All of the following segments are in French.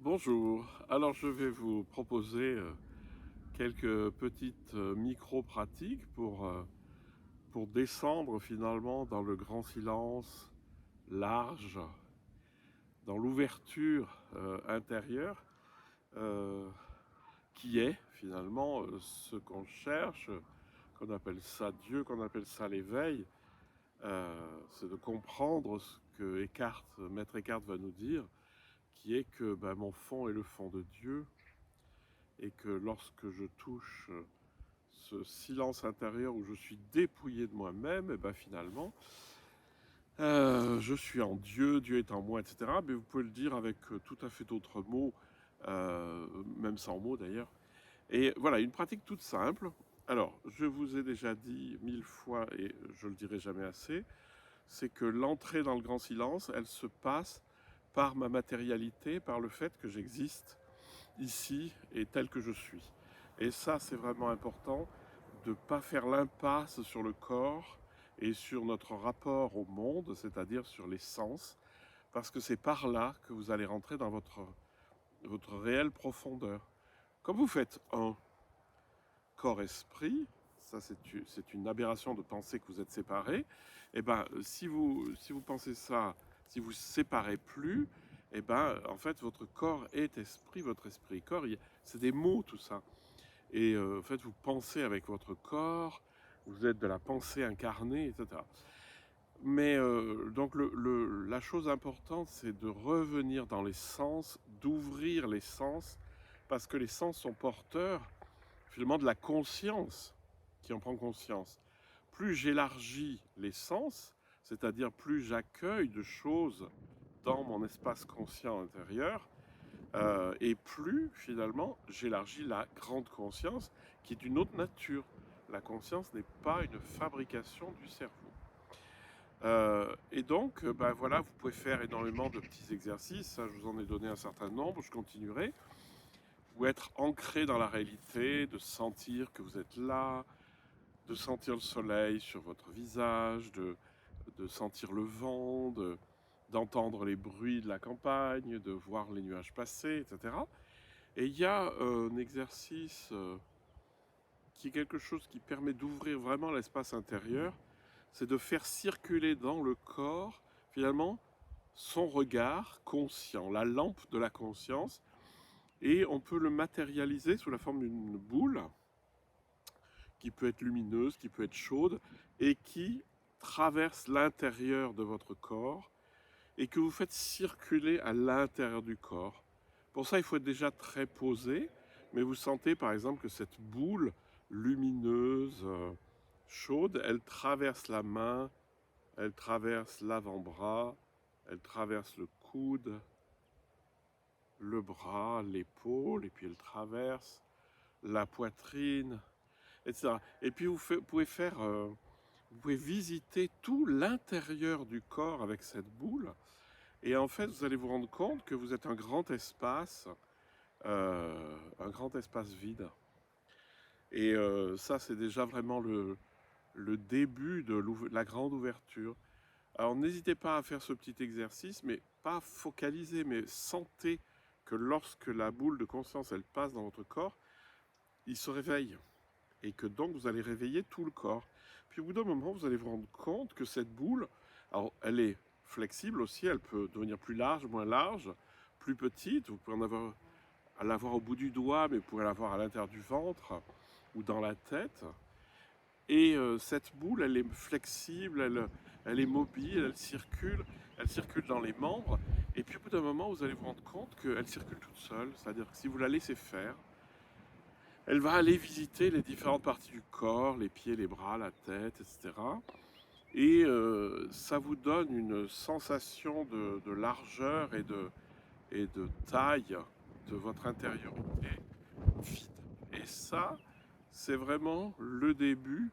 Bonjour, alors je vais vous proposer quelques petites micro-pratiques pour descendre finalement dans le grand silence large, dans l'ouverture intérieure euh, qui est finalement ce qu'on cherche, qu'on appelle ça Dieu, qu'on appelle ça l'éveil. C'est de comprendre ce que Maître Eckhart va nous dire, qui est que mon fond est le fond de Dieu, et que lorsque je touche ce silence intérieur où je suis dépouillé de moi-même, et finalement, je suis en Dieu, Dieu est en moi, etc. Mais vous pouvez le dire avec tout à fait d'autres mots, même sans mots d'ailleurs. Et voilà, une pratique toute simple. Alors, je vous ai déjà dit 1000 fois, et je le dirai jamais assez, c'est que l'entrée dans le grand silence, elle se passe par ma matérialité, par le fait que j'existe ici et tel que je suis. Et ça, c'est vraiment important de ne pas faire l'impasse sur le corps et sur notre rapport au monde, c'est-à-dire sur les sens, parce que c'est par là que vous allez rentrer dans votre réelle profondeur. Comme vous faites un corps-esprit, ça c'est une aberration de penser que vous êtes séparés, et si vous pensez ça, si vous ne séparez plus, en fait votre corps est esprit, votre esprit est corps, c'est des mots tout ça. Et en fait vous pensez avec votre corps, vous êtes de la pensée incarnée, etc. Mais donc la chose importante, c'est de revenir dans les sens, d'ouvrir les sens, parce que les sens sont porteurs finalement de la conscience qui en prend conscience. Plus j'élargis les sens, c'est-à-dire plus j'accueille de choses dans mon espace conscient intérieur, et plus finalement j'élargis la grande conscience qui est d'une autre nature. La conscience n'est pas une fabrication du cerveau. Et donc, voilà, vous pouvez faire énormément de petits exercices. Ça, je vous en ai donné un certain nombre, je continuerai. Ou être ancré dans la réalité, de sentir que vous êtes là, de sentir le soleil sur votre visage, de sentir le vent, d'entendre les bruits de la campagne, de voir les nuages passer, etc. Et il y a un exercice qui est quelque chose qui permet d'ouvrir vraiment l'espace intérieur, c'est de faire circuler dans le corps, finalement, son regard conscient, la lampe de la conscience, et on peut le matérialiser sous la forme d'une boule qui peut être lumineuse, qui peut être chaude, et qui traverse l'intérieur de votre corps, et que vous faites circuler à l'intérieur du corps. Pour ça, il faut être déjà très posé, mais vous sentez par exemple que cette boule lumineuse, chaude, elle traverse la main, elle traverse l'avant-bras, elle traverse le coude, le bras, l'épaule, et puis elle traverse la poitrine, etc. Et puis vous pouvez visiter tout l'intérieur du corps avec cette boule. Et en fait, vous allez vous rendre compte que vous êtes un grand espace vide. Et ça, c'est déjà vraiment le début de la grande ouverture. Alors, n'hésitez pas à faire ce petit exercice, mais pas focaliser, mais sentez que lorsque la boule de conscience, elle passe dans votre corps, il se réveille. Et que donc, vous allez réveiller tout le corps. Puis au bout d'un moment, vous allez vous rendre compte que cette boule, alors, elle est flexible aussi, elle peut devenir plus large, moins large, plus petite. Vous pouvez l'avoir au bout du doigt, mais vous pourrez l'avoir à l'intérieur du ventre ou dans la tête. Et cette boule, elle est flexible, elle est mobile, elle circule dans les membres. Et puis au bout d'un moment, vous allez vous rendre compte qu'elle circule toute seule. C'est-à-dire que si vous la laissez faire, elle va aller visiter les différentes parties du corps, les pieds, les bras, la tête, etc. Et ça vous donne une sensation de largeur et de taille de votre intériorité vide. Et ça, c'est vraiment le début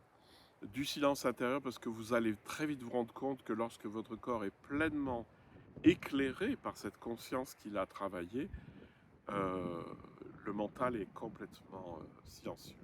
du silence intérieur, parce que vous allez très vite vous rendre compte que lorsque votre corps est pleinement éclairé par cette conscience qu'il a travaillée, le mental est complètement silencieux.